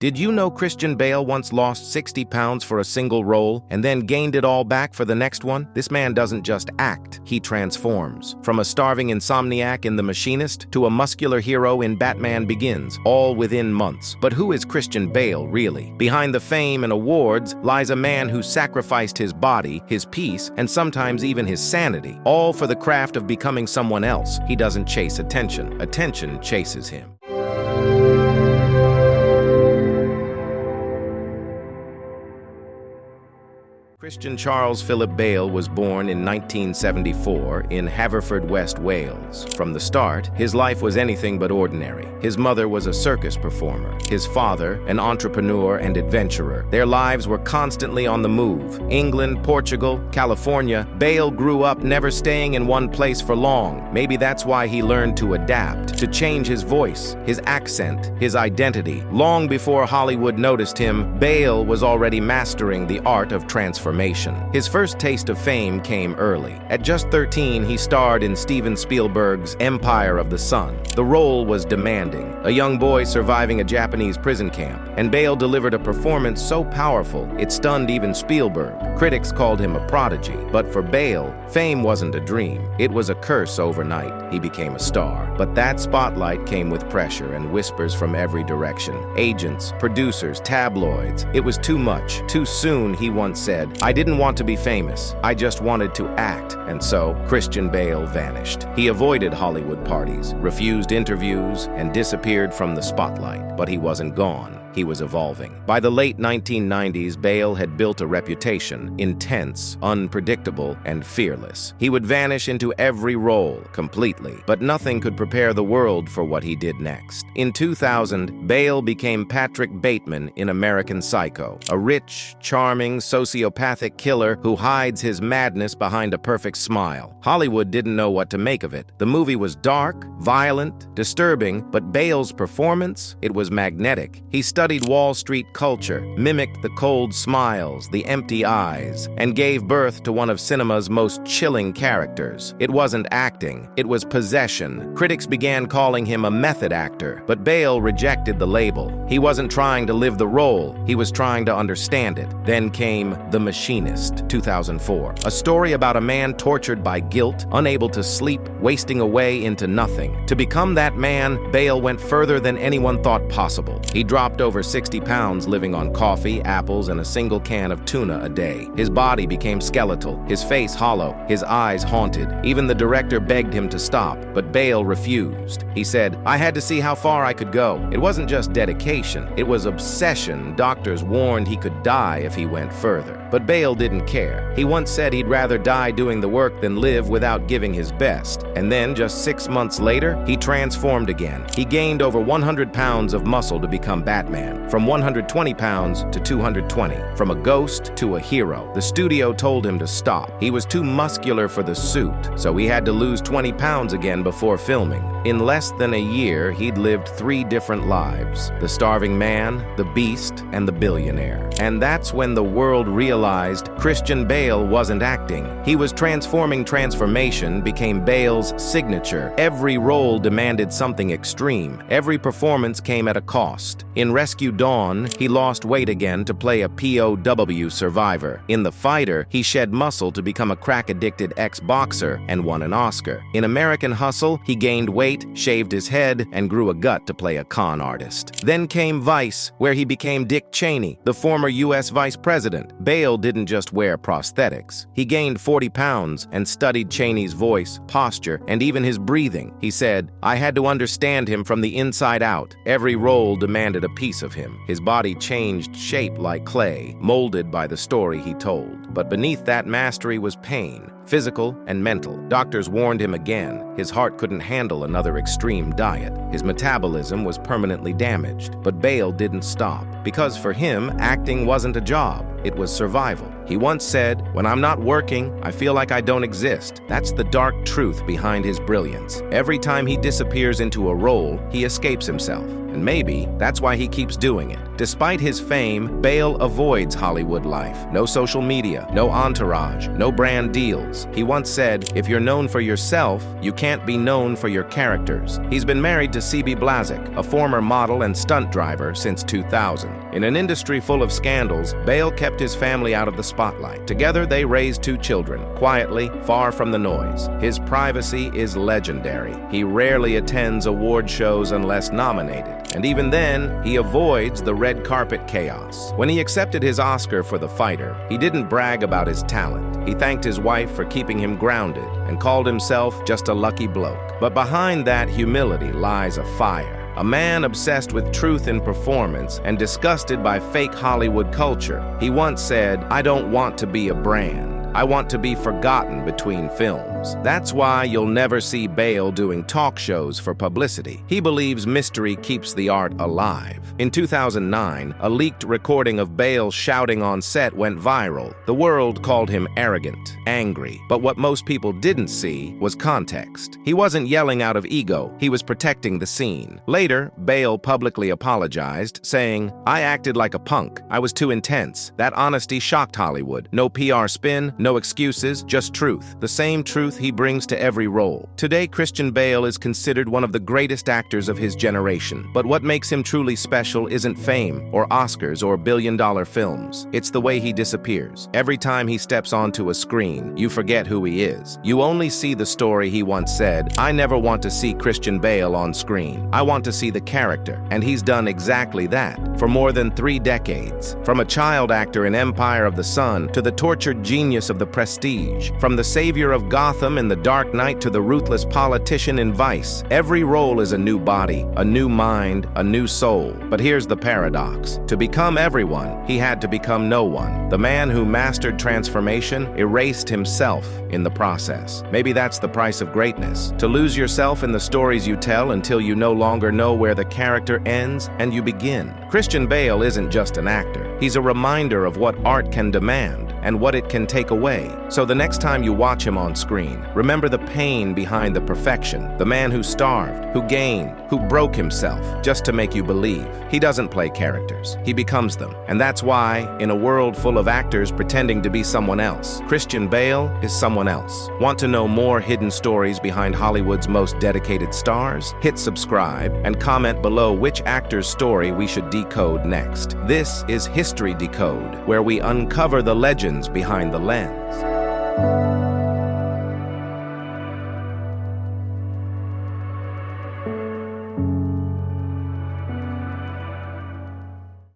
Did you know Christian Bale once lost 60 pounds for a single role and then gained it all back for the next one? This man doesn't just act, he transforms. From a starving insomniac in The Machinist to a muscular hero in Batman Begins, all within months. But who is Christian Bale, really? Behind the fame and awards lies a man who sacrificed his body, his peace, and sometimes even his sanity, all for the craft of becoming someone else. He doesn't chase attention. Attention chases him. Christian Charles Philip Bale was born in 1974 in Haverfordwest, Wales. From the start, his life was anything but ordinary. His mother was a circus performer, his father an entrepreneur and adventurer. Their lives were constantly on the move. England, Portugal, California. Bale grew up never staying in one place for long. Maybe that's why he learned to adapt, to change his voice, his accent, his identity. Long before Hollywood noticed him, Bale was already mastering the art of transformation. His first taste of fame came early. At just 13, he starred in Steven Spielberg's Empire of the Sun. The role was demanding, a young boy surviving a Japanese prison camp, and Bale delivered a performance so powerful it stunned even Spielberg. Critics called him a prodigy, but for Bale, fame wasn't a dream. It was a curse overnight. He became a star. But that spotlight came with pressure and whispers from every direction. Agents, producers, tabloids. It was too much. Too soon, he once said, "I didn't want to be famous. I just wanted to act." And so, Christian Bale vanished. He avoided Hollywood parties, refused interviews, and disappeared from the spotlight. But he wasn't gone. He was evolving. By the late 1990s, Bale had built a reputation, intense, unpredictable, and fearless. He would vanish into every role, completely, but nothing could prepare the world for what he did next. In 2000, Bale became Patrick Bateman in American Psycho, a rich, charming, sociopathic killer who hides his madness behind a perfect smile. Hollywood didn't know what to make of it. The movie was dark, violent, disturbing, but Bale's performance, it was magnetic. He studied Wall Street culture, mimicked the cold smiles, the empty eyes, and gave birth to one of cinema's most chilling characters. It wasn't acting, it was possession. Critics began calling him a method actor, but Bale rejected the label. He wasn't trying to live the role, he was trying to understand it. Then came The Machinist, 2004, a story about a man tortured by guilt, unable to sleep, wasting away into nothing. To become that man, Bale went further than anyone thought possible. He dropped over 60 pounds living on coffee, apples, and a single can of tuna a day. His body became skeletal, his face hollow, his eyes haunted. Even the director begged him to stop, but Bale refused. He said, "I had to see how far I could go." It wasn't just dedication, it was obsession. Doctors warned he could die if he went further. But Bale didn't care. He once said he'd rather die doing the work than live without giving his best. And then, just 6 months later, he transformed again. He gained over 100 pounds of muscle to become Batman. From 120 pounds to 220. From a ghost to a hero. The studio told him to stop. He was too muscular for the suit, so he had to lose 20 pounds again before filming. In less than a year, he'd lived 3 different lives. The starving man, the beast, and the billionaire. And that's when the world realized Christian Bale wasn't acting. He was transforming. Transformation became Bale's signature. Every role demanded something extreme. Every performance came at a cost. In Rescue Dawn, he lost weight again to play a POW survivor. In The Fighter, he shed muscle to become a crack-addicted ex-boxer and won an Oscar. In American Hustle, he gained weight, shaved his head, and grew a gut to play a con artist. Then came Vice, where he became Dick Cheney, the former U.S. vice president. Bale didn't just wear prosthetics. He gained 40 pounds and studied Cheney's voice, posture, and even his breathing. He said, "I had to understand him from the inside out." Every role demanded a piece of him. His body changed shape like clay, molded by the story he told. But beneath that mastery was pain, physical and mental. Doctors warned him again. His heart couldn't handle another extreme diet. His metabolism was permanently damaged. But Bale didn't stop. Because for him, acting wasn't a job. It was survival. He once said, "When I'm not working, I feel like I don't exist." That's the dark truth behind his brilliance. Every time he disappears into a role, he escapes himself. And maybe that's why he keeps doing it. Despite his fame, Bale avoids Hollywood life. No social media, no entourage, no brand deals. He once said, "If you're known for yourself, you can't be known for your characters." He's been married to C.B. Blazek, a former model and stunt driver, since 2000. In an industry full of scandals, Bale kept his family out of the spotlight. Together, they raised 2 children, quietly, far from the noise. His privacy is legendary. He rarely attends award shows unless nominated, and even then, he avoids the red carpet chaos. When he accepted his Oscar for The Fighter, he didn't brag about his talent. He thanked his wife for keeping him grounded and called himself just a lucky bloke. But behind that humility lies a fire. A man obsessed with truth in performance and disgusted by fake Hollywood culture. He once said, "I don't want to be a brand. I want to be forgotten between films." That's why you'll never see Bale doing talk shows for publicity. He believes mystery keeps the art alive. In 2009, a leaked recording of Bale shouting on set went viral. The world called him arrogant, angry, but what most people didn't see was context. He wasn't yelling out of ego, he was protecting the scene. Later, Bale publicly apologized, saying, "I acted like a punk. I was too intense. That honesty shocked Hollywood. No PR spin, no excuses, just truth. The same truth he brings to every role." Today, Christian Bale is considered one of the greatest actors of his generation. But what makes him truly special isn't fame or Oscars or billion-dollar films. It's the way he disappears. Every time he steps onto a screen, you forget who he is. You only see the story he once said, "I never want to see Christian Bale on screen. I want to see the character." And he's done exactly that for more than 3 decades. From a child actor in Empire of the Sun to the tortured genius of The Prestige, from the savior of Gotham in The Dark Knight to the ruthless politician in Vice, every role is a new body, a new mind, a new soul. But here's the paradox. To become everyone, he had to become no one. The man who mastered transformation erased himself in the process. Maybe that's the price of greatness. To lose yourself in the stories you tell until you no longer know where the character ends and you begin. Christian Bale isn't just an actor. He's a reminder of what art can demand and what it can take away. So the next time you watch him on screen, remember the pain behind the perfection, the man who starved, who gained, who broke himself just to make you believe. He doesn't play characters, he becomes them. And that's why, in a world full of actors pretending to be someone else, Christian Bale is someone else. Want to know more hidden stories behind Hollywood's most dedicated stars? Hit subscribe and comment below which actor's story we should decode next. This is History Decode, where we uncover the legends behind the lens.